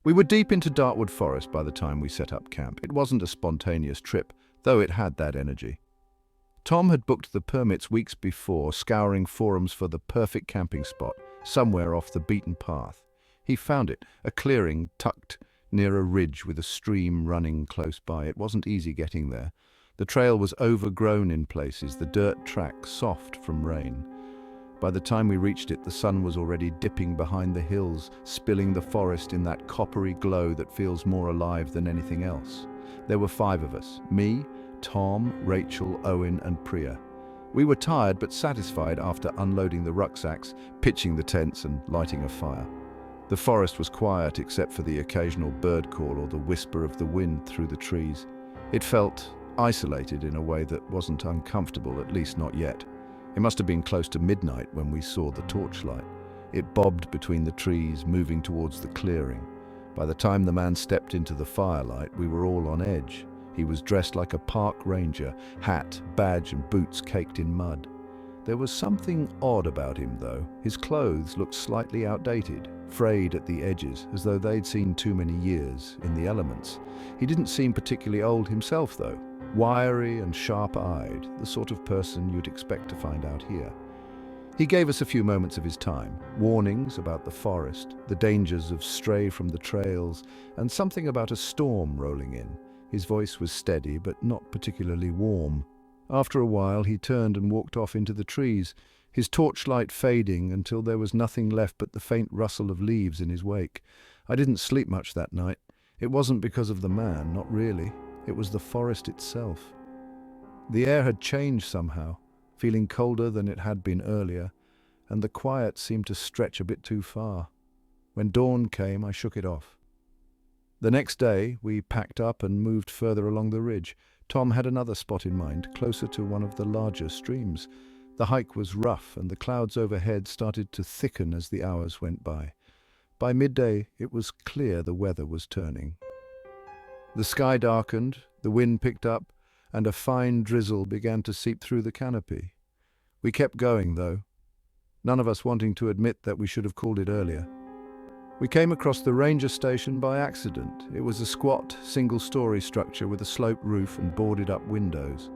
We were deep into Dartwood Forest by the time we set up camp. It wasn't a spontaneous trip, though it had that energy. Tom had booked the permits weeks before, scouring forums for the perfect camping spot, somewhere off the beaten path. He found it, a clearing tucked near a ridge with a stream running close by. It wasn't easy getting there. The trail was overgrown in places, the dirt track soft from rain. By the time we reached it, the sun was already dipping behind the hills, spilling the forest in that coppery glow that feels more alive than anything else. There were 5 of us: me, Tom, Rachel, Owen, and Priya. We were tired but satisfied after unloading the rucksacks, pitching the tents, and lighting a fire. The forest was quiet except for the occasional bird call or the whisper of the wind through the trees. It felt isolated in a way that wasn't uncomfortable, at least not yet. It must have been close to midnight when we saw the torchlight. It bobbed between the trees, moving towards the clearing. By the time the man stepped into the firelight, we were all on edge. He was dressed like a park ranger, hat, badge, and boots caked in mud. There was something odd about him, though. His clothes looked slightly outdated, frayed at the edges, as though they'd seen too many years in the elements. He didn't seem particularly old himself, though. Wiry and sharp-eyed, the sort of person you'd expect to find out here. He gave us a few moments of his time, warnings about the forest, the dangers of stray from the trails, and something about a storm rolling in. His voice was steady, but not particularly warm. After a while, he turned and walked off into the trees, his torchlight fading until there was nothing left but the faint rustle of leaves in his wake. I didn't sleep much that night. It wasn't because of the man, not really. It was the forest itself. The air had changed somehow, feeling colder than it had been earlier, and the quiet seemed to stretch a bit too far. When dawn came, I shook it off. The next day, we packed up and moved further along the ridge. Tom had another spot in mind, closer to one of the larger streams. The hike was rough, and the clouds overhead started to thicken as the hours went by. By midday, it was clear the weather was turning. The sky darkened, the wind picked up, and a fine drizzle began to seep through the canopy. We kept going, though, none of us wanting to admit that we should have called it earlier. We came across the ranger station by accident. It was a squat, single-story structure with a sloped roof and boarded-up windows.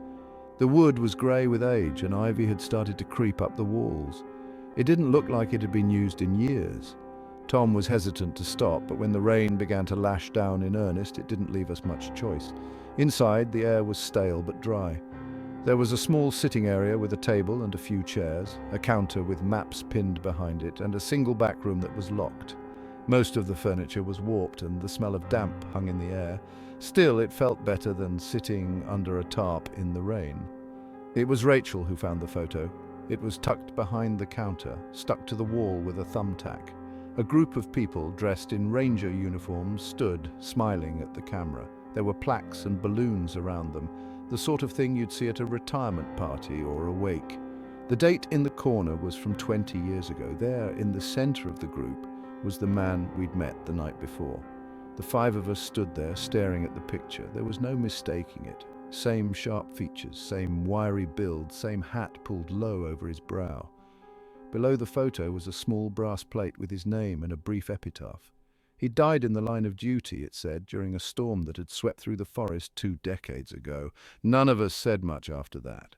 The wood was grey with age, and ivy had started to creep up the walls. It didn't look like it had been used in years. Tom was hesitant to stop, but when the rain began to lash down in earnest, it didn't leave us much choice. Inside, the air was stale but dry. There was a small sitting area with a table and a few chairs, a counter with maps pinned behind it, and a single back room that was locked. Most of the furniture was warped, and the smell of damp hung in the air. Still, it felt better than sitting under a tarp in the rain. It was Rachel who found the photo. It was tucked behind the counter, stuck to the wall with a thumbtack. A group of people dressed in ranger uniforms stood, smiling at the camera. There were plaques and balloons around them, the sort of thing you'd see at a retirement party or a wake. The date in the corner was from 20 years ago. There, in the center of the group, was the man we'd met the night before. The 5 of us stood there, staring at the picture. There was no mistaking it. Same sharp features, same wiry build, same hat pulled low over his brow. Below the photo was a small brass plate with his name and a brief epitaph. He died in the line of duty, it said, during a storm that had swept through the forest 2 decades ago. None of us said much after that.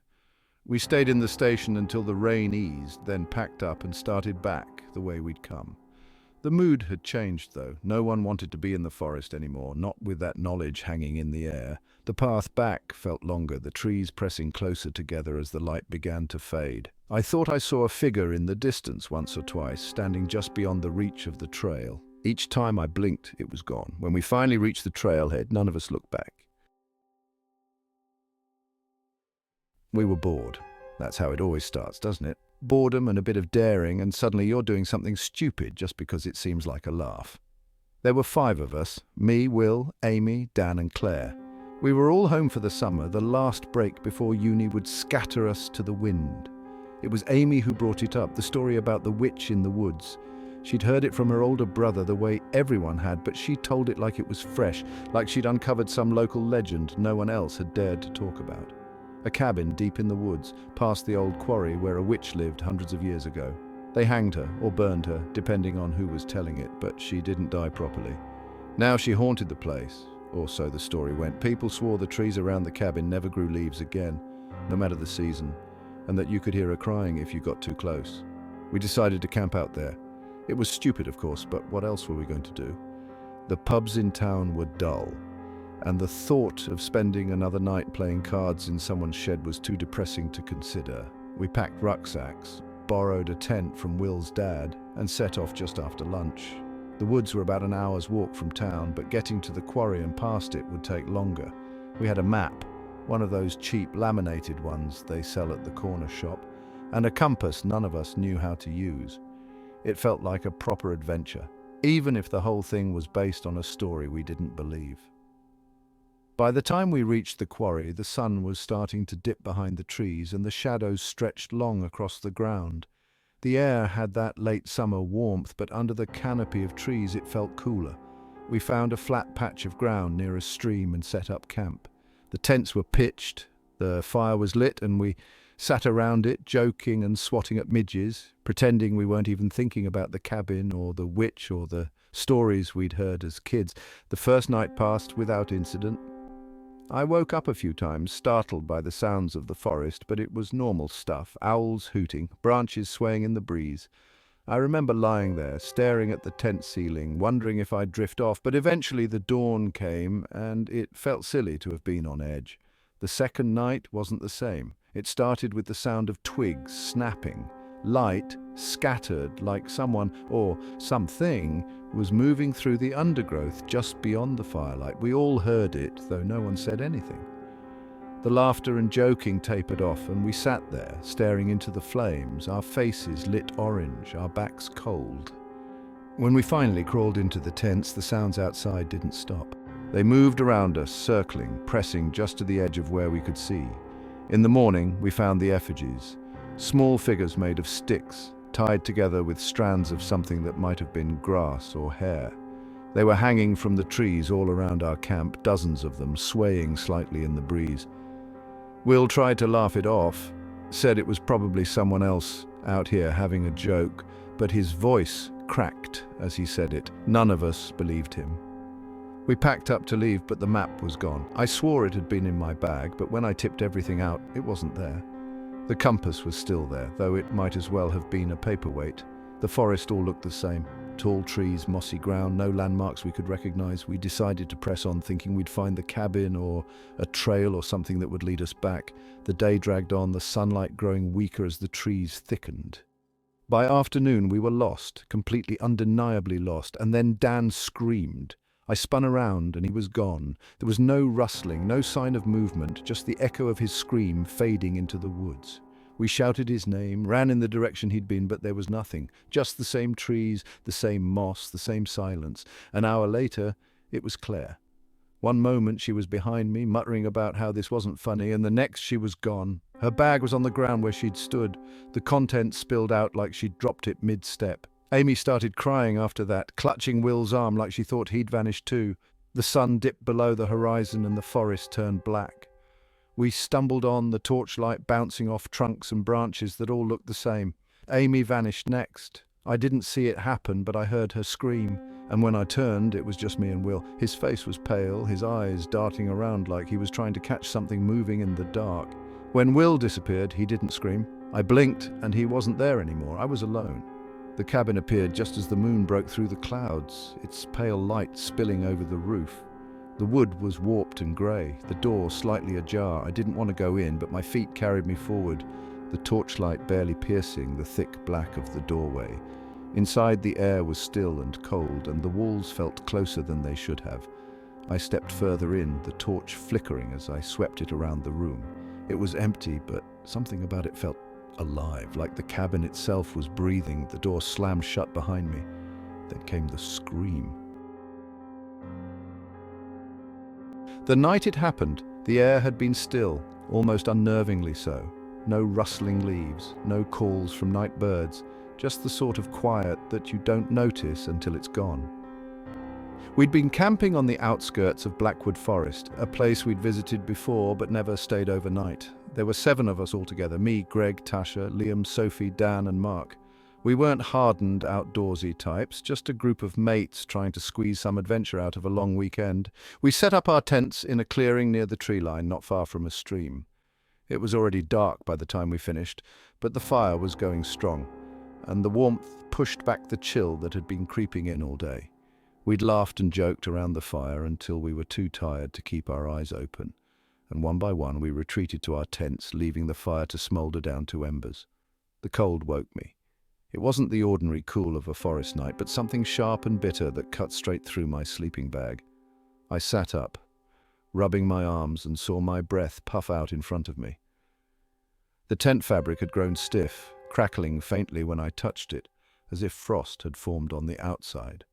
We stayed in the station until the rain eased, then packed up and started back the way we'd come. The mood had changed, though. No one wanted to be in the forest anymore, not with that knowledge hanging in the air. The path back felt longer, the trees pressing closer together as the light began to fade. I thought I saw a figure in the distance once or twice, standing just beyond the reach of the trail. Each time I blinked, it was gone. When we finally reached the trailhead, none of us looked back. We were bored. That's how it always starts, doesn't it? Boredom and a bit of daring, and suddenly you're doing something stupid just because it seems like a laugh. There were 5 of us: me, Will, Amy, Dan, and Claire. We were all home for the summer, the last break before uni would scatter us to the wind. It was Amy who brought it up, the story about the witch in the woods. She'd heard it from her older brother the way everyone had, but she told it like it was fresh, like she'd uncovered some local legend no one else had dared to talk about. A cabin deep in the woods, past the old quarry where a witch lived hundreds of years ago. They hanged her, or burned her, depending on who was telling it, but she didn't die properly. Now she haunted the place, or so the story went. People swore the trees around the cabin never grew leaves again, no matter the season, and that you could hear her crying if you got too close. We decided to camp out there. It was stupid, of course, but what else were we going to do? The pubs in town were dull, and the thought of spending another night playing cards in someone's shed was too depressing to consider. We packed rucksacks, borrowed a tent from Will's dad, and set off just after lunch. The woods were about an hour's walk from town, but getting to the quarry and past it would take longer. We had a map, one of those cheap laminated ones they sell at the corner shop, and a compass none of us knew how to use. It felt like a proper adventure, even if the whole thing was based on a story we didn't believe. By the time we reached the quarry, the sun was starting to dip behind the trees and the shadows stretched long across the ground. The air had that late summer warmth, but under the canopy of trees it felt cooler. We found a flat patch of ground near a stream and set up camp. The tents were pitched, the fire was lit, and we sat around it, joking and swatting at midges, pretending we weren't even thinking about the cabin or the witch or the stories we'd heard as kids. The first night passed without incident. I woke up a few times, startled by the sounds of the forest, but it was normal stuff, owls hooting, branches swaying in the breeze. I remember lying there, staring at the tent ceiling, wondering if I'd drift off, but eventually the dawn came, and it felt silly to have been on edge. The second night wasn't the same. It started with the sound of twigs snapping. Light scattered like someone, or something, was moving through the undergrowth just beyond the firelight. We all heard it, though no one said anything. The laughter and joking tapered off, and we sat there, staring into the flames, our faces lit orange, our backs cold. When we finally crawled into the tents, the sounds outside didn't stop. They moved around us, circling, pressing just to the edge of where we could see. In the morning, we found the effigies, small figures made of sticks, tied together with strands of something that might have been grass or hair. They were hanging from the trees all around our camp, dozens of them, swaying slightly in the breeze. Will tried to laugh it off, said it was probably someone else out here having a joke, but his voice cracked as he said it. None of us believed him. We packed up to leave, but the map was gone. I swore it had been in my bag, but when I tipped everything out, it wasn't there. The compass was still there, though it might as well have been a paperweight. The forest all looked the same. Tall trees, mossy ground, no landmarks we could recognize. We decided to press on, thinking we'd find the cabin or a trail or something that would lead us back. The day dragged on, the sunlight growing weaker as the trees thickened. By afternoon, we were lost, completely undeniably lost, and then Dan screamed. I spun around and he was gone. There was no rustling, no sign of movement, just the echo of his scream fading into the woods. We shouted his name, ran in the direction he'd been, but there was nothing. Just the same trees, the same moss, the same silence. An hour later, it was Claire. One moment she was behind me, muttering about how this wasn't funny, and the next she was gone. Her bag was on the ground where she'd stood. The contents spilled out like she'd dropped it mid-step. Amy started crying after that, clutching Will's arm like she thought he'd vanished too. The sun dipped below the horizon and the forest turned black. We stumbled on, the torchlight bouncing off trunks and branches that all looked the same. Amy vanished next. I didn't see it happen, but I heard her scream, and when I turned, it was just me and Will. His face was pale, his eyes darting around like he was trying to catch something moving in the dark. When Will disappeared, he didn't scream. I blinked, and he wasn't there anymore. I was alone. The cabin appeared just as the moon broke through the clouds, its pale light spilling over the roof. The wood was warped and grey, the door slightly ajar. I didn't want to go in, but my feet carried me forward, the torchlight barely piercing the thick black of the doorway. Inside, the air was still and cold, and the walls felt closer than they should have. I stepped further in, the torch flickering as I swept it around the room. It was empty, but something about it felt alive, like the cabin itself was breathing. The door slammed shut behind me. Then came the scream. The night it happened, the air had been still, almost unnervingly so. No rustling leaves, no calls from night birds, just the sort of quiet that you don't notice until it's gone. We'd been camping on the outskirts of Blackwood Forest, a place we'd visited before but never stayed overnight. There were 7 of us altogether, me, Greg, Tasha, Liam, Sophie, Dan and Mark. We weren't hardened, outdoorsy types, just a group of mates trying to squeeze some adventure out of a long weekend. We set up our tents in a clearing near the tree line, not far from a stream. It was already dark by the time we finished, but the fire was going strong, and the warmth pushed back the chill that had been creeping in all day. We'd laughed and joked around the fire until we were too tired to keep our eyes open, and one by one we retreated to our tents, leaving the fire to smoulder down to embers. The cold woke me. It wasn't the ordinary cool of a forest night, but something sharp and bitter that cut straight through my sleeping bag. I sat up, rubbing my arms, and saw my breath puff out in front of me. The tent fabric had grown stiff, crackling faintly when I touched it, as if frost had formed on the outside.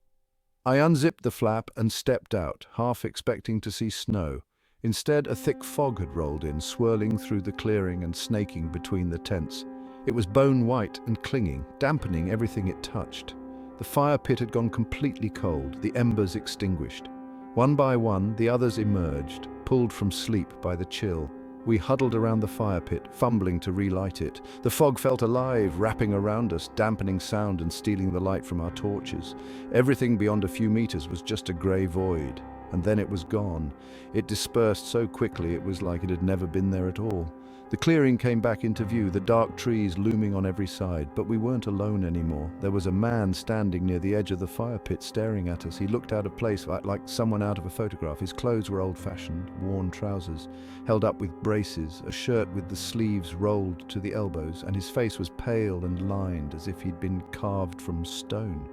I unzipped the flap and stepped out, half expecting to see snow. Instead, a thick fog had rolled in, swirling through the clearing and snaking between the tents. It was bone-white and clinging, dampening everything it touched. The fire pit had gone completely cold, the embers extinguished. One by one, the others emerged, pulled from sleep by the chill. We huddled around the fire pit, fumbling to relight it. The fog felt alive, wrapping around us, dampening sound and stealing the light from our torches. Everything beyond a few meters was just a grey void, and then it was gone. It dispersed so quickly it was like it had never been there at all. The clearing came back into view, the dark trees looming on every side, but we weren't alone anymore. There was a man standing near the edge of the fire pit, staring at us. He looked out of place, like someone out of a photograph. His clothes were old-fashioned, worn trousers, held up with braces, a shirt with the sleeves rolled to the elbows, and his face was pale and lined, as if he'd been carved from stone.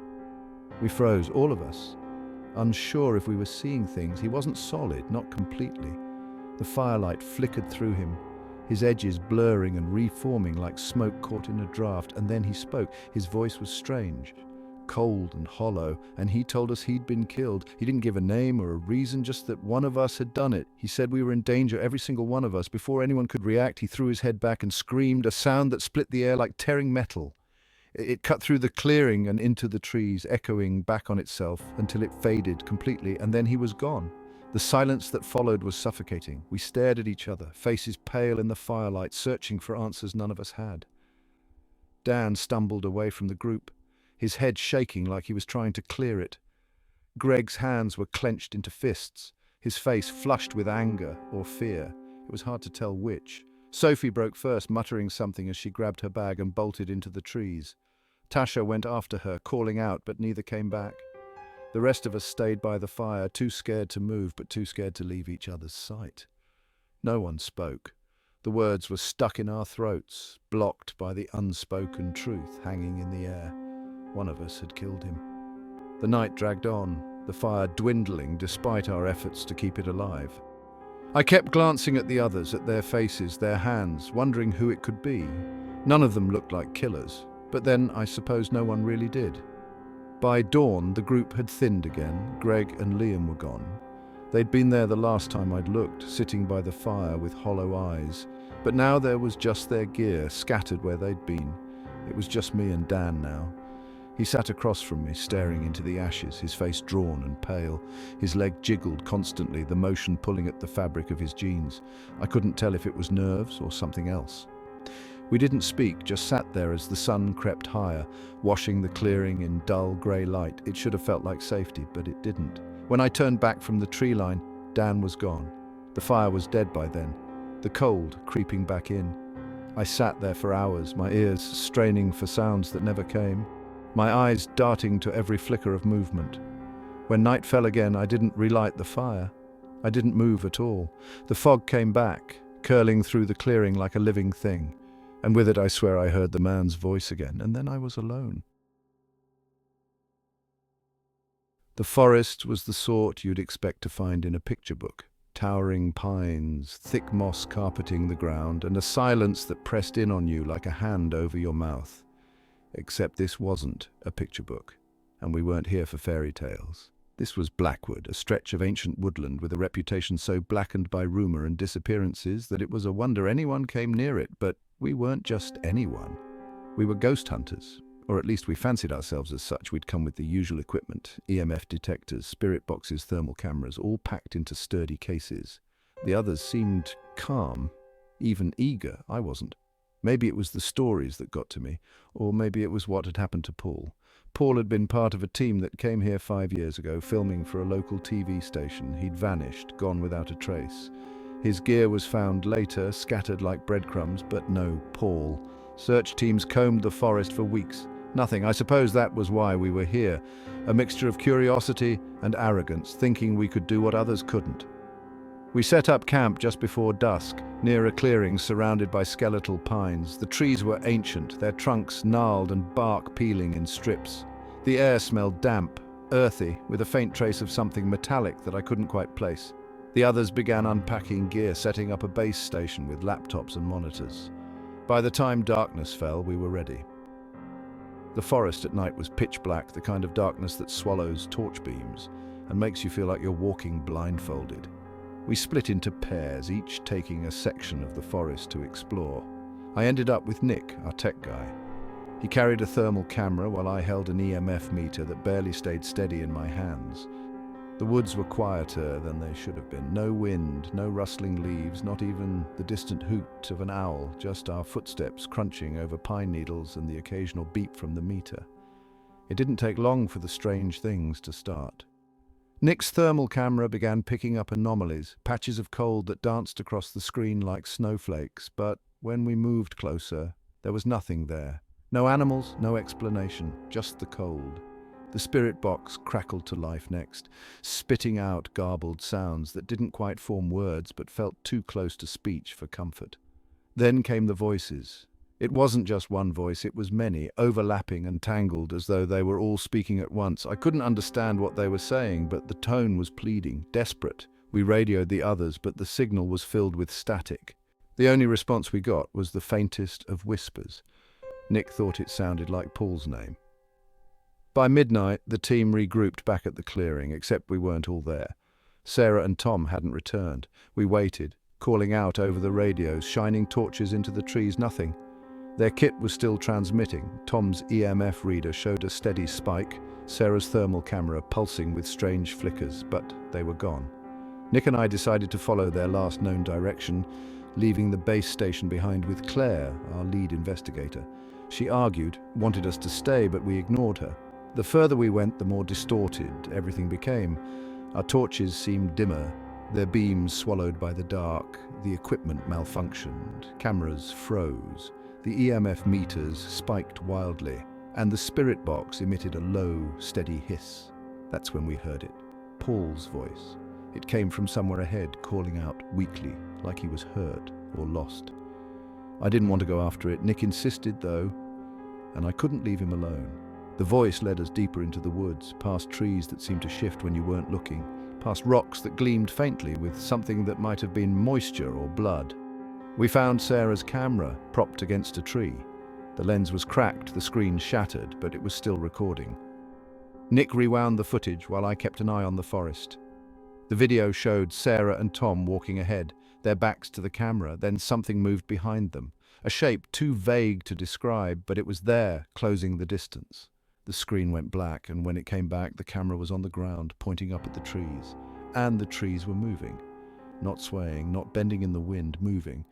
We froze, all of us, unsure if we were seeing things. He wasn't solid, not completely. The firelight flickered through him, his edges blurring and reforming like smoke caught in a draught, and then he spoke. His voice was strange, cold and hollow, and he told us he'd been killed. He didn't give a name or a reason, just that one of us had done it. He said we were in danger, every single one of us. Before anyone could react, he threw his head back and screamed, a sound that split the air like tearing metal. It cut through the clearing and into the trees, echoing back on itself until it faded completely, and then he was gone. The silence that followed was suffocating. We stared at each other, faces pale in the firelight, searching for answers none of us had. Dan stumbled away from the group, his head shaking like he was trying to clear it. Greg's hands were clenched into fists, his face flushed with anger or fear. It was hard to tell which. Sophie broke first, muttering something as she grabbed her bag and bolted into the trees. Tasha went after her, calling out, but neither came back. The rest of us stayed by the fire, too scared to move, but too scared to leave each other's sight. No one spoke. The words were stuck in our throats, blocked by the unspoken truth hanging in the air. One of us had killed him. The night dragged on, the fire dwindling despite our efforts to keep it alive. I kept glancing at the others, at their faces, their hands, wondering who it could be. None of them looked like killers, but then I suppose no one really did. By dawn, the group had thinned again. Greg and Liam were gone. They'd been there the last time I'd looked, sitting by the fire with hollow eyes. But now there was just their gear, scattered where they'd been. It was just me and Dan now. He sat across from me, staring into the ashes, his face drawn and pale. His leg jiggled constantly, the motion pulling at the fabric of his jeans. I couldn't tell if it was nerves or something else. We didn't speak, just sat there as the sun crept higher, washing the clearing in dull grey light. It should have felt like safety, but it didn't. When I turned back from the tree line, Dan was gone. The fire was dead by then, the cold creeping back in. I sat there for hours, my ears straining for sounds that never came, my eyes darting to every flicker of movement. When night fell again, I didn't relight the fire. I didn't move at all. The fog came back, curling through the clearing like a living thing. And with it, I swear I heard the man's voice again, and then I was alone. The forest was the sort you'd expect to find in a picture book. Towering pines, thick moss carpeting the ground, and a silence that pressed in on you like a hand over your mouth. Except this wasn't a picture book, and we weren't here for fairy tales. This was Blackwood, a stretch of ancient woodland with a reputation so blackened by rumour and disappearances that it was a wonder anyone came near it, but we weren't just anyone. We were ghost hunters, or at least we fancied ourselves as such. We'd come with the usual equipment, EMF detectors, spirit boxes, thermal cameras, all packed into sturdy cases. The others seemed calm, even eager. I wasn't. Maybe it was the stories that got to me, or maybe it was what had happened to Paul. Paul had been part of a team that came here 5 years ago, filming for a local TV station. He'd vanished, gone without a trace. His gear was found later, scattered like breadcrumbs, but no Paul. Search teams combed the forest for weeks. Nothing. I suppose that was why we were here. A mixture of curiosity and arrogance, thinking we could do what others couldn't. We set up camp just before dusk, near a clearing surrounded by skeletal pines. The trees were ancient, their trunks gnarled and bark peeling in strips. The air smelled damp, earthy, with a faint trace of something metallic that I couldn't quite place. The others began unpacking gear, setting up a base station with laptops and monitors. By the time darkness fell, we were ready. The forest at night was pitch black, the kind of darkness that swallows torch beams and makes you feel like you're walking blindfolded. We split into pairs, each taking a section of the forest to explore. I ended up with Nick, our tech guy. He carried a thermal camera while I held an EMF meter that barely stayed steady in my hands. The woods were quieter than they should have been. No wind, no rustling leaves, not even the distant hoot of an owl, just our footsteps crunching over pine needles and the occasional beep from the meter. It didn't take long for the strange things to start. Nick's thermal camera began picking up anomalies, patches of cold that danced across the screen like snowflakes, but when we moved closer, there was nothing there. No animals, no explanation, just the cold. The spirit box crackled to life next, spitting out garbled sounds that didn't quite form words but felt too close to speech for comfort. Then came the voices. It wasn't just one voice, it was many, overlapping and tangled as though they were all speaking at once. I couldn't understand what they were saying, but the tone was pleading, desperate. We radioed the others, but the signal was filled with static. The only response we got was the faintest of whispers. Nick thought it sounded like Paul's name. By midnight, the team regrouped back at the clearing, except we weren't all there. Sarah and Tom hadn't returned. We waited, calling out over the radios, shining torches into the trees, nothing. Their kit was still transmitting. Tom's EMF reader showed a steady spike, Sarah's thermal camera pulsing with strange flickers, but they were gone. Nick and I decided to follow their last known direction, leaving the base station behind with Claire, our lead investigator. She argued, wanted us to stay, but we ignored her. The further we went, the more distorted everything became. Our torches seemed dimmer, their beams swallowed by the dark, the equipment malfunctioned, cameras froze. The EMF meters spiked wildly, and the spirit box emitted a low, steady hiss. That's when we heard it. Paul's voice. It came from somewhere ahead, calling out weakly, like he was hurt or lost. I didn't want to go after it. Nick insisted, though, and I couldn't leave him alone. The voice led us deeper into the woods, past trees that seemed to shift when you weren't looking, past rocks that gleamed faintly with something that might have been moisture or blood. We found Sarah's camera propped against a tree. The lens was cracked, the screen shattered, but it was still recording. Nick rewound the footage while I kept an eye on the forest. The video showed Sarah and Tom walking ahead, their backs to the camera, then something moved behind them. A shape too vague to describe, but it was there, closing the distance. The screen went black, and when it came back, the camera was on the ground, pointing up at the trees. And the trees were moving. Not swaying, not bending in the wind, moving.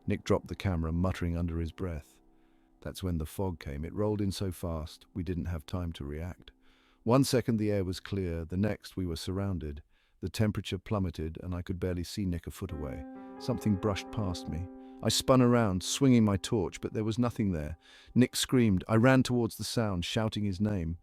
Nick dropped the camera, muttering under his breath. That's when the fog came. It rolled in so fast, we didn't have time to react. 1 second the air was clear, the next we were surrounded. The temperature plummeted, and I could barely see Nick a foot away. Something brushed past me. I spun around, swinging my torch, but there was nothing there. Nick screamed. I ran towards the sound, shouting his name.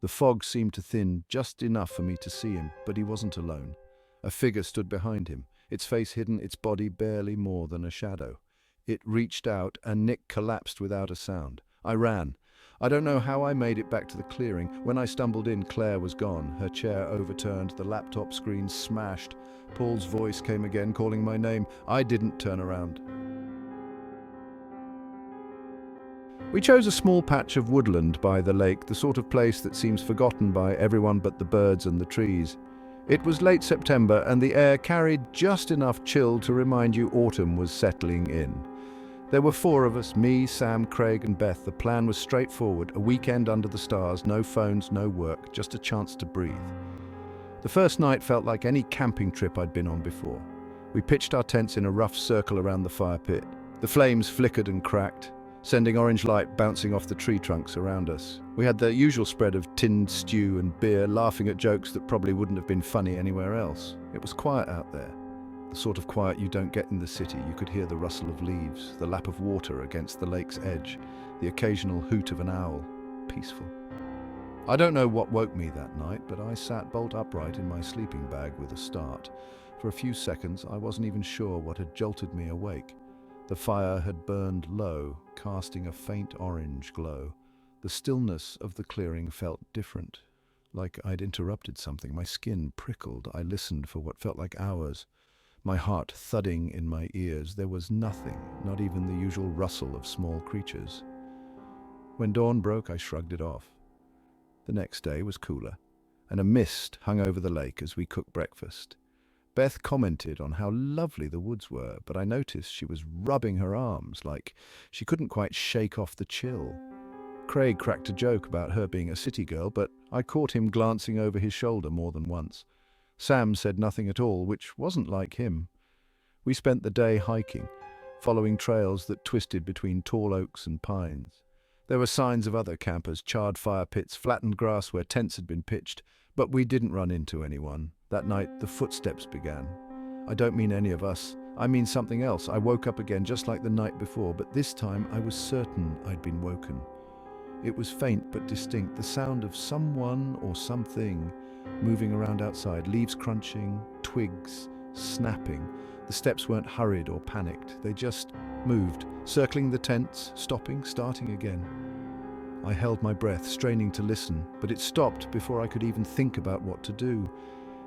The fog seemed to thin just enough for me to see him, but he wasn't alone. A figure stood behind him, its face hidden, its body barely more than a shadow. It reached out, and Nick collapsed without a sound. I ran. I don't know how I made it back to the clearing. When I stumbled in, Claire was gone. Her chair overturned, the laptop screen smashed. Paul's voice came again, calling my name. I didn't turn around. We chose a small patch of woodland by the lake, the sort of place that seems forgotten by everyone but the birds and the trees. It was late September, and the air carried just enough chill to remind you autumn was settling in. There were 4 of us, me, Sam, Craig and Beth. The plan was straightforward, a weekend under the stars, no phones, no work, just a chance to breathe. The first night felt like any camping trip I'd been on before. We pitched our tents in a rough circle around the fire pit. The flames flickered and cracked. sending orange light bouncing off the tree trunks around us. We had the usual spread of tinned stew and beer, laughing at jokes that probably wouldn't have been funny anywhere else. It was quiet out there, the sort of quiet you don't get in the city. You could hear the rustle of leaves, the lap of water against the lake's edge, the occasional hoot of an owl. Peaceful. I don't know what woke me that night, but I sat bolt upright in my sleeping bag with a start. For a few seconds, I wasn't even sure what had jolted me awake. The fire had burned low, casting a faint orange glow. The stillness of the clearing felt different, like I'd interrupted something. My skin prickled. I listened for what felt like hours, my heart thudding in my ears. There was nothing, not even the usual rustle of small creatures. When dawn broke, I shrugged it off. The next day was cooler, and a mist hung over the lake as we cooked breakfast. Beth commented on how lovely the woods were, but I noticed she was rubbing her arms like she couldn't quite shake off the chill. Craig cracked a joke about her being a city girl, but I caught him glancing over his shoulder more than once. Sam said nothing at all, which wasn't like him. We spent the day hiking, following trails that twisted between tall oaks and pines. There were signs of other campers, charred fire pits, flattened grass where tents had been pitched, but we didn't run into anyone. That night, the footsteps began. I don't mean any of us. I mean something else. I woke up again just like the night before, but this time I was certain I'd been woken. It was faint but distinct, the sound of someone or something moving around outside, leaves crunching, twigs snapping. The steps weren't hurried or panicked. They just moved, circling the tents, stopping, starting again. I held my breath, straining to listen, but it stopped before I could even think about what to do.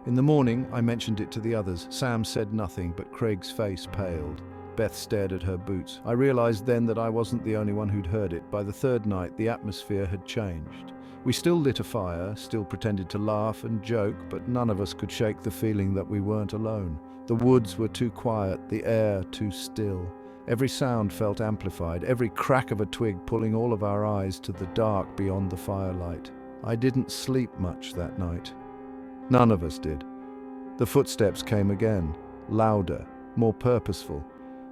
In the morning, I mentioned it to the others. Sam said nothing, but Craig's face paled. Beth stared at her boots. I realized then that I wasn't the only one who'd heard it. By the third night, the atmosphere had changed. We still lit a fire, still pretended to laugh and joke, but none of us could shake the feeling that we weren't alone. The woods were too quiet, the air too still. Every sound felt amplified, every crack of a twig pulling all of our eyes to the dark beyond the firelight. I didn't sleep much that night. None of us did. The footsteps came again, louder, more purposeful.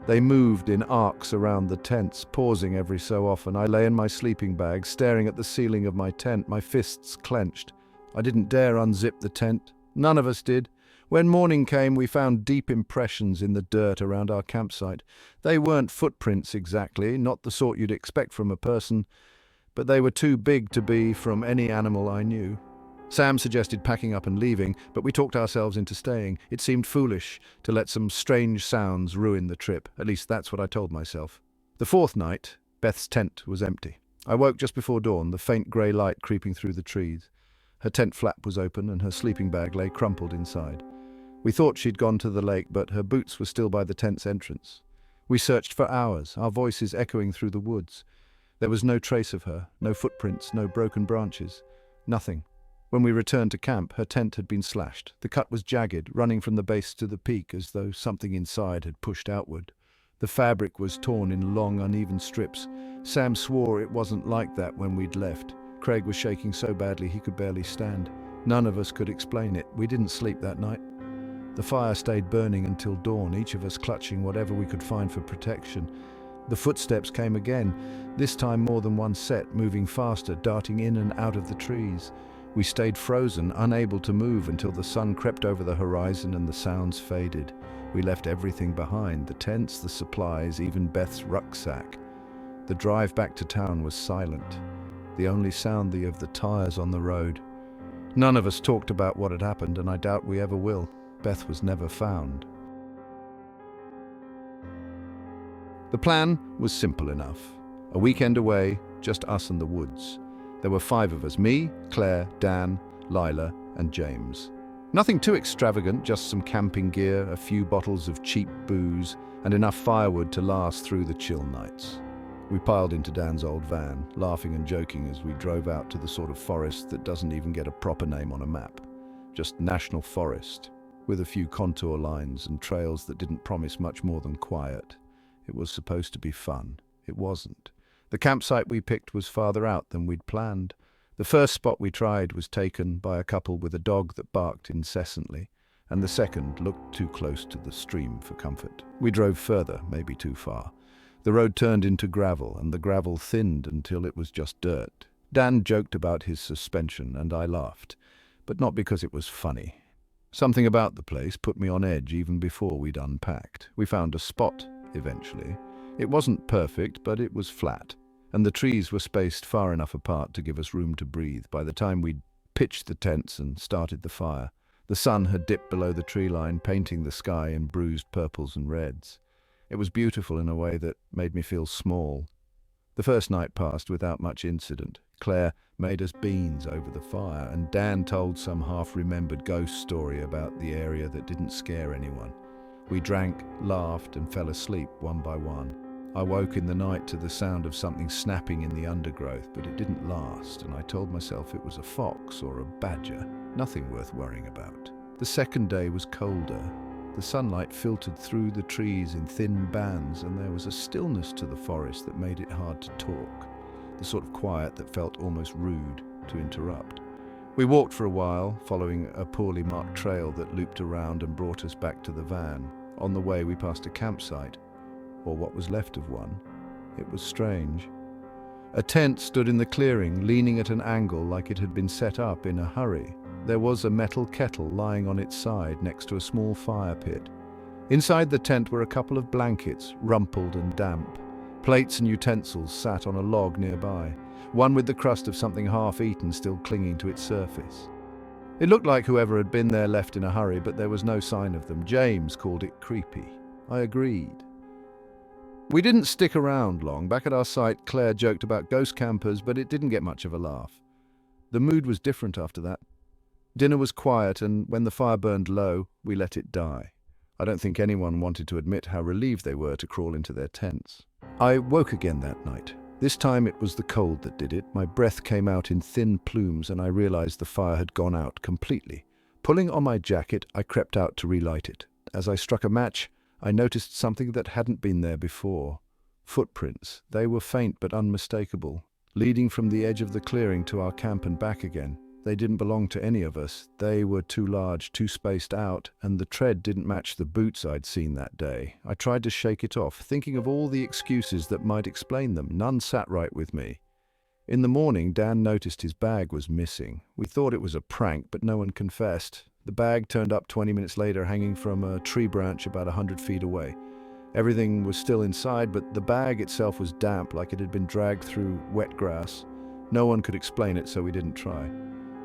They moved in arcs around the tents, pausing every so often. I lay in my sleeping bag, staring at the ceiling of my tent, my fists clenched. I didn't dare unzip the tent. None of us did. When morning came, we found deep impressions in the dirt around our campsite. They weren't footprints exactly, not the sort you'd expect from a person, but they were too big to be from any animal I knew. Sam suggested packing up and leaving, but we talked ourselves into staying. It seemed foolish to let some strange sounds ruin the trip. At least that's what I told myself. The fourth night, Beth's tent was empty. I woke just before dawn, the faint grey light creeping through the trees. Her tent flap was open and her sleeping bag lay crumpled inside. We thought she'd gone to the lake, but her boots were still by the tent's entrance. We searched for hours, our voices echoing through the woods. There was no trace of her, no footprints, no broken branches. Nothing. When we returned to camp, her tent had been slashed. The cut was jagged, running from the base to the peak as though something inside had pushed outward. The fabric was torn in long, uneven strips. Sam swore it wasn't like that when we'd left. Craig was shaking so badly he could barely stand. None of us could explain it. We didn't sleep that night. The fire stayed burning until dawn, each of us clutching whatever we could find for protection. The footsteps came again, this time more than one set, moving faster, darting in and out of the trees. We stayed frozen, unable to move until the sun crept over the horizon and the sounds faded. We left everything behind, the tents, the supplies, even Beth's rucksack. The drive back to town was silent, the only sound of the tires on the road. None of us talked about what had happened, and I doubt we ever will. Beth was never found. The plan was simple enough. A weekend away, just us and the woods. There were 5 of us, me, Claire, Dan, Lila, and James. Nothing too extravagant, just some camping gear, a few bottles of cheap booze, and enough firewood to last through the chill nights. We piled into Dan's old van, laughing and joking as we drove out to the sort of forest that doesn't even get a proper name on a map. Just national forest, with a few contour lines and trails that didn't promise much more than quiet. It was supposed to be fun. It wasn't. The campsite we picked was farther out than we'd planned. The first spot we tried was taken by a couple with a dog that barked incessantly, and the second looked too close to the stream for comfort. We drove further, maybe too far. The road turned into gravel, and the gravel thinned until it was just dirt. Dan joked about his suspension, and I laughed, but not because it was funny. Something about the place put me on edge even before we'd unpacked. We found a spot, eventually. It wasn't perfect, but it was flat, and the trees were spaced far enough apart to give us room to breathe. By the time we'd pitched the tents and started the fire, the sun had dipped below the tree line, painting the sky in bruised purples and reds. It was beautiful in a way that made me feel small. The first night passed without much incident. Claire made us beans over the fire, and Dan told some half-remembered ghost story about the area that didn't scare anyone. We drank, laughed, and fell asleep one by one. I woke in the night to the sound of something snapping in the undergrowth, but it didn't last, and I told myself it was a fox or a badger, nothing worth worrying about. The second day was colder. The sunlight filtered through the trees in thin bands, and there was a stillness to the forest that made it hard to talk, the sort of quiet that felt almost rude to interrupt. We walked for a while, following a poorly marked trail that looped around and brought us back to the van. On the way, we passed a campsite, or what was left of one. It was strange. A tent stood in the clearing, leaning at an angle like it had been set up in a hurry. There was a metal kettle lying on its side next to a small fire pit. Inside the tent were a couple of blankets, rumpled and damp. Plates and utensils sat on a log nearby, one with the crust of something half-eaten still clinging to its surface. It looked like whoever had been there left in a hurry, but there was no sign of them. James called it creepy. I agreed. We didn't stick around long. Back at our site, Claire joked about ghost campers, but it didn't get much of a laugh. The mood was different after that. Dinner was quiet, and when the fire burned low, we let it die. I don't think anyone wanted to admit how relieved they were to crawl into their tents. I woke again that night. This time it was the cold that did it. My breath came out in thin plumes, and I realized the fire had gone out completely. Pulling on my jacket, I crept out to relight it. As I struck a match, I noticed something that hadn't been there before. Footprints. They were faint but unmistakable, leading from the edge of the clearing to our camp and back again. They didn't belong to any of us. They were too large, too spaced out, and the tread didn't match the boots I'd seen that day. I tried to shake it off, thinking of all the excuses that might explain them. None sat right with me. In the morning, Dan noticed his bag was missing. We thought it was a prank, but no one confessed. The bag turned up 20 minutes later, hanging from a tree branch about 100 feet away. Everything was still inside, but the bag itself was damp, like it had been dragged through wet grass. No one could explain it, so we didn't try.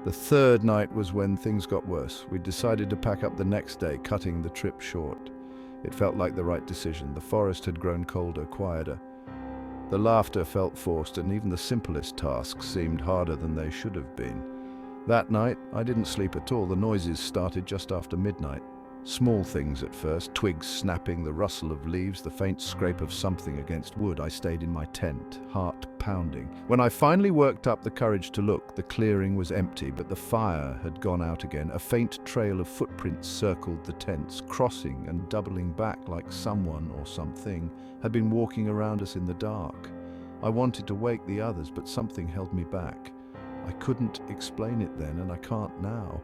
The third night was when things got worse. We decided to pack up the next day, cutting the trip short. It felt like the right decision. The forest had grown colder, quieter. The laughter felt forced, and even the simplest tasks seemed harder than they should have been. That night, I didn't sleep at all. The noises started just after midnight. Small things at first, twigs snapping, the rustle of leaves, the faint scrape of something against wood. I stayed in my tent, heart pounding. When I finally worked up the courage to look, the clearing was empty, but the fire had gone out again. A faint trail of footprints circled the tents, crossing and doubling back like someone or something had been walking around us in the dark. I wanted to wake the others, but something held me back. I couldn't explain it then, and I can't now.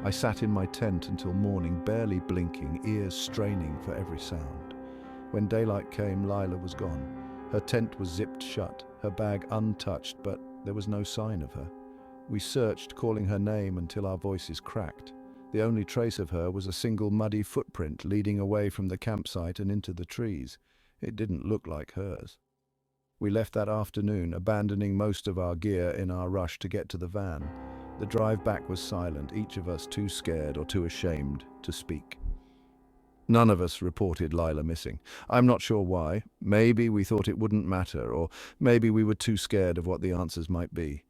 I sat in my tent until morning, barely blinking, ears straining for every sound. When daylight came, Lila was gone. Her tent was zipped shut, her bag untouched, but there was no sign of her. We searched, calling her name until our voices cracked. The only trace of her was a single muddy footprint leading away from the campsite and into the trees. It didn't look like hers. We left that afternoon, abandoning most of our gear in our rush to get to the van. The drive back was silent, each of us too scared or too ashamed to speak. None of us reported Lila missing. I'm not sure why. Maybe we thought it wouldn't matter, or maybe we were too scared of what the answers might be.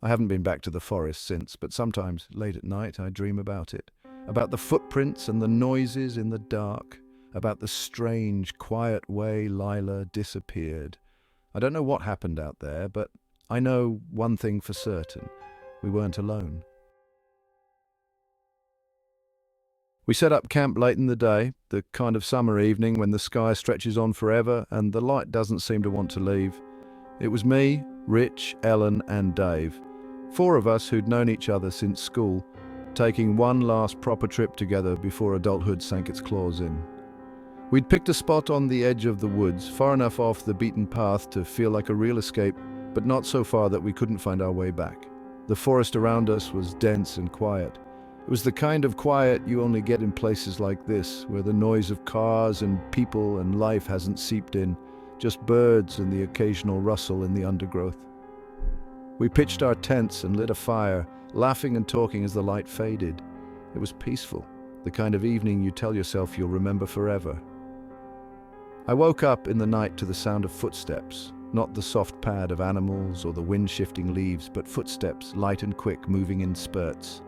I haven't been back to the forest since, but sometimes, late at night, I dream about it. About the footprints and the noises in the dark. About the strange, quiet way Lila disappeared. I don't know what happened out there, but I know one thing for certain. We weren't alone. We set up camp late in the day, the kind of summer evening when the sky stretches on forever and the light doesn't seem to want to leave. It was me, Rich, Ellen, and Dave. 4 of us who'd known each other since school, taking one last proper trip together before adulthood sank its claws in. We'd picked a spot on the edge of the woods, far enough off the beaten path to feel like a real escape, but not so far that we couldn't find our way back. The forest around us was dense and quiet. It was the kind of quiet you only get in places like this, where the noise of cars and people and life hasn't seeped in, just birds and the occasional rustle in the undergrowth. We pitched our tents and lit a fire, laughing and talking as the light faded. It was peaceful, the kind of evening you tell yourself you'll remember forever. I woke up in the night to the sound of footsteps, not the soft pad of animals or the wind-shifting leaves, but footsteps, light and quick, moving in spurts.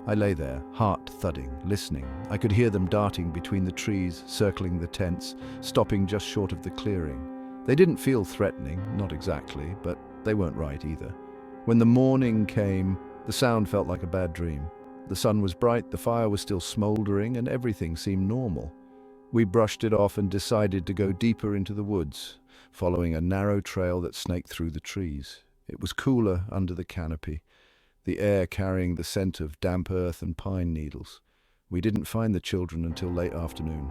I lay there, heart thudding, listening. I could hear them darting between the trees, circling the tents, stopping just short of the clearing. They didn't feel threatening, not exactly, but they weren't right either. When the morning came, the sound felt like a bad dream. The sun was bright, the fire was still smoldering, and everything seemed normal. We brushed it off and decided to go deeper into the woods, following a narrow trail that snaked through the trees. It was cooler under the canopy, the air carrying the scent of damp earth and pine needles. We didn't find the children until late afternoon.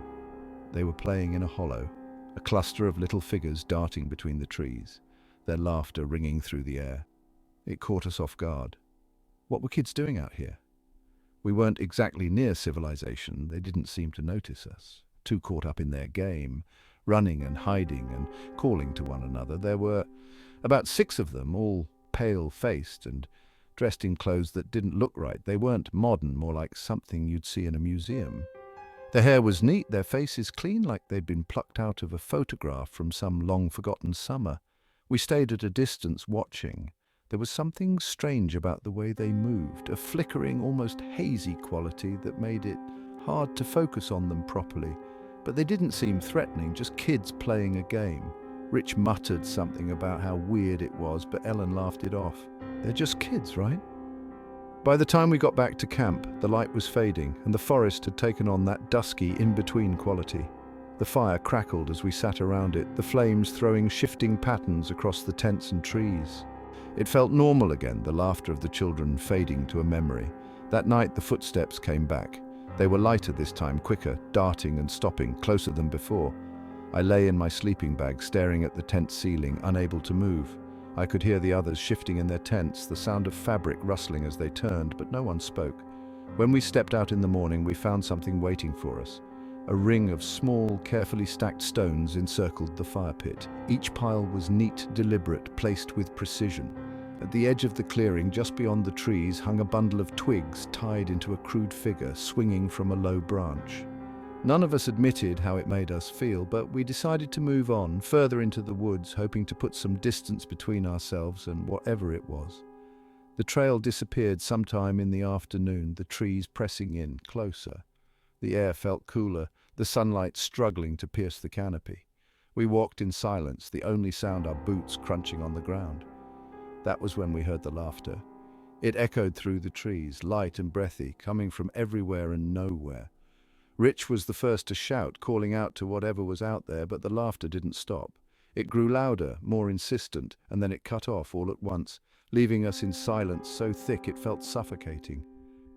They were playing in a hollow, a cluster of little figures darting between the trees, their laughter ringing through the air. It caught us off guard. What were kids doing out here? We weren't exactly near civilization. They didn't seem to notice us, too caught up in their game, running and hiding and calling to one another. There were about 6 of them, all pale-faced and dressed in clothes that didn't look right. They weren't modern, more like something you'd see in a museum. Their hair was neat, their faces clean, like they'd been plucked out of a photograph from some long-forgotten summer. We stayed at a distance, watching. There was something strange about the way they moved, a flickering, almost hazy quality that made it hard to focus on them properly. But they didn't seem threatening, just kids playing a game. Rich muttered something about how weird it was, but Ellen laughed it off. They're just kids, right? By the time we got back to camp, the light was fading, and the forest had taken on that dusky, in-between quality. The fire crackled as we sat around it, the flames throwing shifting patterns across the tents and trees. It felt normal again, the laughter of the children fading to a memory. That night the footsteps came back. They were lighter this time, quicker, darting and stopping, closer than before. I lay in my sleeping bag, staring at the tent ceiling, unable to move. I could hear the others shifting in their tents, the sound of fabric rustling as they turned, but no one spoke. When we stepped out in the morning, we found something waiting for us. A ring of small, carefully stacked stones encircled the fire pit. Each pile was neat, deliberate, placed with precision. At the edge of the clearing, just beyond the trees, hung a bundle of twigs tied into a crude figure swinging from a low branch. None of us admitted how it made us feel, but we decided to move on, further into the woods, hoping to put some distance between ourselves and whatever it was. The trail disappeared sometime in the afternoon, the trees pressing in closer. The air felt cooler, the sunlight struggling to pierce the canopy. We walked in silence, the only sound our boots crunching on the ground. That was when we heard the laughter. It echoed through the trees, light and breathy, coming from everywhere and nowhere. Rich was the first to shout, calling out to whatever was out there, but the laughter didn't stop. It grew louder, more insistent, and then it cut off all at once, leaving us in silence so thick it felt suffocating.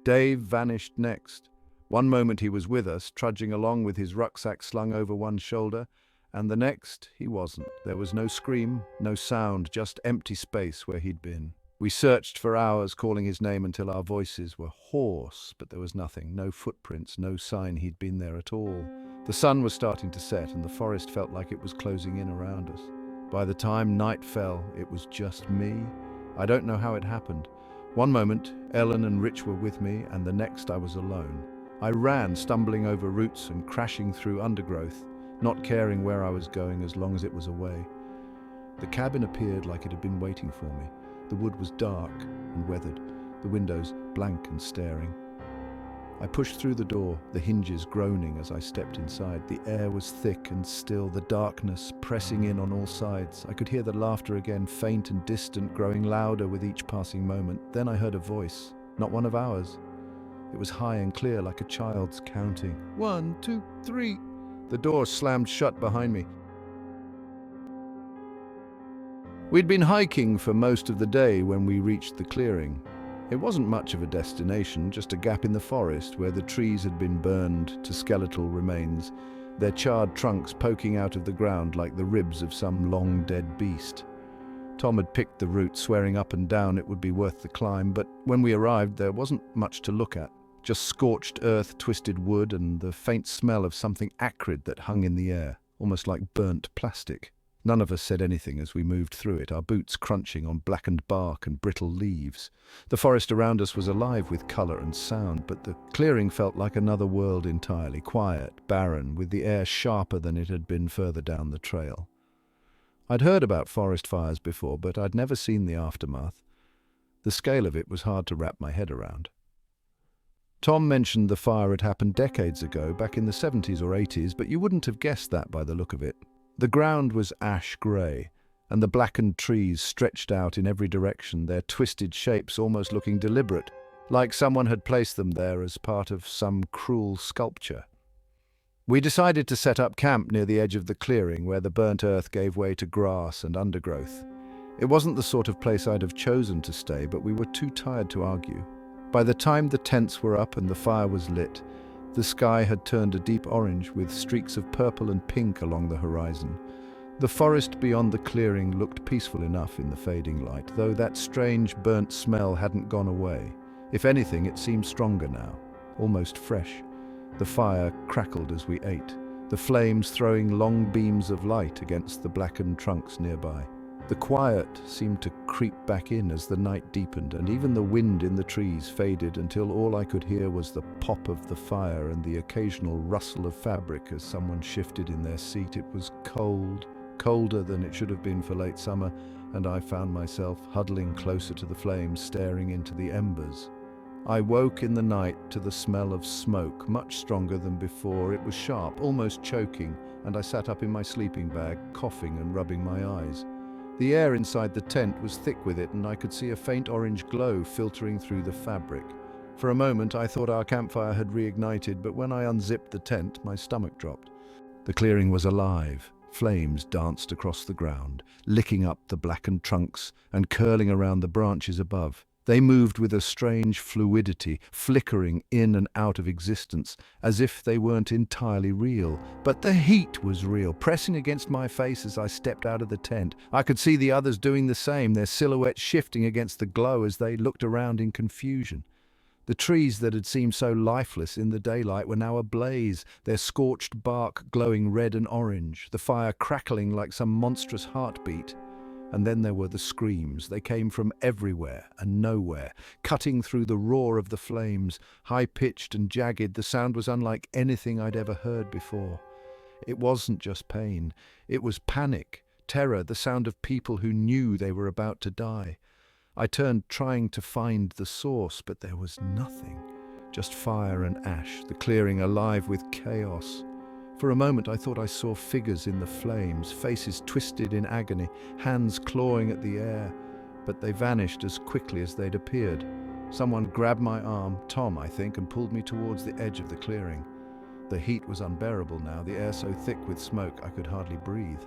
Dave vanished next. One moment he was with us, trudging along with his rucksack slung over one shoulder, and the next he wasn't. There was no scream, no sound, just empty space where he'd been. We searched for hours, calling his name until our voices were hoarse, but there was nothing, no footprints, no sign he'd been there at all. The sun was starting to set, and the forest felt like it was closing in around us. By the time night fell, it was just me. I don't know how it happened. One moment, Ellen and Rich were with me, and the next I was alone. I ran, stumbling over roots and crashing through undergrowth, not caring where I was going as long as it was away. The cabin appeared like it had been waiting for me. The wood was dark and weathered, the windows blank and staring. I pushed through the door, the hinges groaning as I stepped inside. The air was thick and still, the darkness pressing in on all sides. I could hear the laughter again, faint and distant, growing louder with each passing moment. Then I heard a voice, not one of ours. It was high and clear, like a child's, counting. 1, 2, 3. The door slammed shut behind me. We'd been hiking for most of the day when we reached the clearing. It wasn't much of a destination, just a gap in the forest where the trees had been burned to skeletal remains. their charred trunks poking out of the ground like the ribs of some long-dead beast. Tom had picked the route, swearing up and down it would be worth the climb, but when we arrived there wasn't much to look at. Just scorched earth, twisted wood, and the faint smell of something acrid that hung in the air, almost like burnt plastic. None of us said anything as we moved through it, our boots crunching on blackened bark and brittle leaves. The forest around us was alive with colour and sound, but the clearing felt like another world entirely, quiet, barren, with the air sharper than it had been further down the trail. I'd heard about forest fires before, but I'd never seen the aftermath. The scale of it was hard to wrap my head around. Tom mentioned the fire had happened decades ago, back in the 70s or 80s, but you wouldn't have guessed that by the look of it. The ground was ash grey, and the blackened trees stretched out in every direction, their twisted shapes almost looking deliberate, like someone had placed them there as part of some cruel sculpture. We decided to set up camp near the edge of the clearing, where the burnt earth gave way to grass and undergrowth. It wasn't the sort of place I'd have chosen to stay, but we were too tired to argue. By the time the tents were up and the fire was lit, the sky had turned a deep orange with streaks of purple and pink along the horizon. The forest beyond the clearing looked peaceful enough in the fading light, though that strange burnt smell hadn't gone away. If anything, it seemed stronger now, almost fresh. The fire crackled as we ate, the flames throwing long beams of light against the blackened trunks nearby. The quiet seemed to creep back in as the night deepened, and even the wind in the trees faded until all I could hear was the pop of the fire and the occasional rustle of fabric as someone shifted in their seat. It was cold, colder than it should have been for late summer, and I found myself huddling closer to the flames, staring into the embers. I woke in the night to the smell of smoke, much stronger than before. It was sharp, almost choking, and I sat up in my sleeping bag, coughing and rubbing my eyes. The air inside the tent was thick with it, and I could see a faint orange glow filtering through the fabric. For a moment I thought our campfire had reignited, but when I unzipped the tent, my stomach dropped. The clearing was alive. Flames danced across the ground, licking up the blackened trunks and curling around the branches above. They moved with a strange fluidity, flickering in and out of existence, as if they weren't entirely real. But the heat was real, pressing against my face as I stepped out of the tent. I could see the others doing the same, their silhouettes shifting against the glow as they looked around in confusion. The trees that had seemed so lifeless in the daylight were now ablaze, their scorched bark glowing red and orange, the fire crackling like some monstrous heartbeat. And then there were the screams. They came from everywhere and nowhere, cutting through the roar of the flames. High-pitched and jagged, the sound was unlike anything I'd ever heard before. It wasn't just pain. It was panic, terror, the sound of people who knew they were about to die. I turned, trying to find the source, but there was nothing. Just fire and ash, the clearing alive with chaos. For a moment I thought I saw figures in the flames, faces twisted in agony, hands clawing at the air, but they vanished as quickly as they'd appeared. Someone grabbed my arm, Tom, I think, and pulled me towards the edge of the clearing. The heat was unbearable now, the air so thick with smoke I could hardly breathe.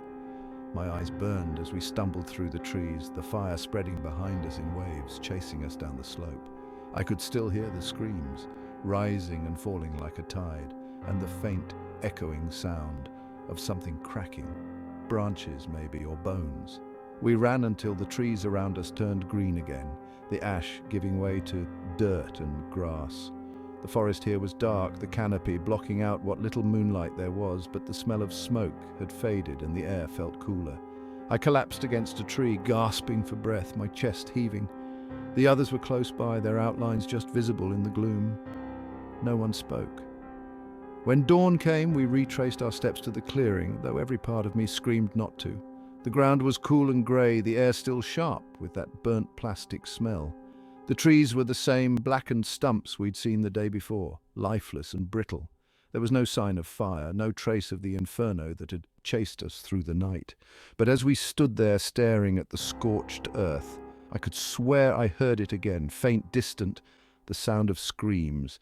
My eyes burned as we stumbled through the trees, the fire spreading behind us in waves, chasing us down the slope. I could still hear the screams, rising and falling like a tide, and the faint, echoing sound of something cracking, branches maybe, or bones. We ran until the trees around us turned green again, the ash giving way to dirt and grass. The forest here was dark, the canopy blocking out what little moonlight there was, but the smell of smoke had faded and the air felt cooler. I collapsed against a tree, gasping for breath, my chest heaving. The others were close by, their outlines just visible in the gloom. No one spoke. When dawn came, we retraced our steps to the clearing, though every part of me screamed not to. The ground was cool and grey, the air still sharp with that burnt plastic smell. The trees were the same blackened stumps we'd seen the day before, lifeless and brittle. There was no sign of fire, no trace of the inferno that had chased us through the night. But as we stood there staring at the scorched earth, I could swear I heard it again, faint, distant, the sound of screams.